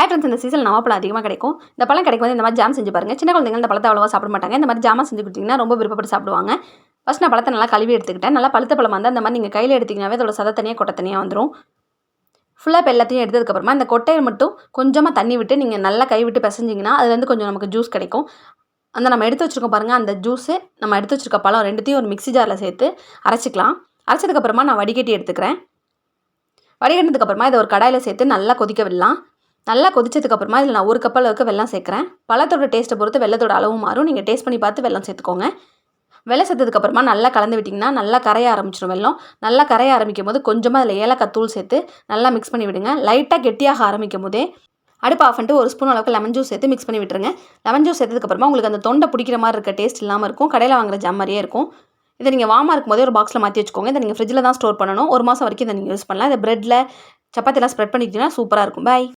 Hi friends, இந்த சீசனில் நவாப்பழம் அதிகமாக கிடைக்கும். இந்த பழம் கிடைக்கும் இந்த மாதிரி ஜாம் செஞ்சு பாருங்கள். சின்ன குழந்தைங்க இந்த பழத்தை அவ்வளோவா சாப்பிட மாட்டாங்க. இந்த மாதிரி ஜாமாக செஞ்சு கொடுத்தீங்கன்னா ரொம்ப விருப்பப்பட்டு சாப்பிடுவாங்க. ஃபஸ்ட் நான் பழத்தை நல்லா கழுவி எடுத்துக்கிட்டேன். நல்லா பழுத்த பழமாக இருந்தால் இந்த மாதிரி நீங்கள் கையில் எடுத்திங்கனாவே அதோட சதை தனியாக கொட்டை தனியாக வந்துடும். ஃபுல்லாக இப்போ எல்லாத்தையும் எடுத்ததுக்கப்புறமா இந்த கொட்டையை மட்டும் கொஞ்சமாக தண்ணி விட்டு நீங்கள் நல்லா கை விட்டு பிசைஞ்சிங்கன்னா அதுலேருந்து கொஞ்சம் நமக்கு ஜூஸ் கிடைக்கும். அந்த நம்ம எடுத்து வச்சுருக்கோம் பாருங்கள், அந்த ஜூஸு நம்ம எடுத்து வச்சுருக்க பழம் ரெண்டுத்தையும் ஒரு மிக்ஸி ஜாரில் சேர்த்து அரைச்சிக்கலாம். அரைச்சதுக்கப்புறமா நான் வடிகட்டி எடுத்துக்கிறேன். வடிகட்டினதுக்கப்புறமா இதை ஒரு கடாயில் சேர்த்து நல்லா கொதிக்க விடலாம். நல்லா கொதிச்சதுக்கப்புறமா இதில் நான் 1 கப் அளவுக்கு வெல்லம் சேர்க்குறேன். பழத்தோட டேஸ்ட்டை பொறுத்து வெல்லத்தோட அளவும் மாறும். நீங்கள் டேஸ்ட் பண்ணி பார்த்து வெல்லம் சேர்த்துக்கோங்க. வெல்லம் சேர்த்ததுக்கப்புறமா நல்லா கலந்து விட்டிங்கன்னா நல்லா கரைய ஆரம்பிச்சிடும் வெல்லம். நல்லா கரைய ஆரம்பிக்கும் போது கொஞ்சமாக அதில் ஏலக்காய் தூள் சேர்த்து நல்லா மிக்ஸ் பண்ணி விடுங்க. லைட்டாக கெட்டியாக ஆரம்பிக்கும் போதே அடுப்பு ஆஃப் பண்ணிட்டு 1 ஸ்பூன் அளவுக்கு லெமன் ஜூஸ் சேர்த்து மிக்ஸ் பண்ணி விட்டுருங்க. லெமன் ஜூஸ் சேர்த்ததுக்கப்புறமா உங்களுக்கு அந்த தொண்டை பிடிக்கிற மாதிரி இருக்க டேஸ்ட் இல்லாமல் இருக்கும். கடையில் வாங்குற ஜாம் மாதிரியே இருக்கும். இதை நீங்கள் வார்மாக இருக்கும்போதே ஒரு பாக்ஸில் மாற்றி வச்சுக்கோங்க. இதை நீங்கள் ஃப்ரிட்ஜில் தான் ஸ்டோர் பண்ணணும். 1 மாதம் வரைக்கும் இதை நீங்கள் யூஸ் பண்ணலாம். இதை ப்ரெட்டில் சப்பாத்திலாம் ஸ்ப்ரெட் பண்ணிக்கிட்டிங்கன்னா சூப்பராக இருக்கும். பாய்.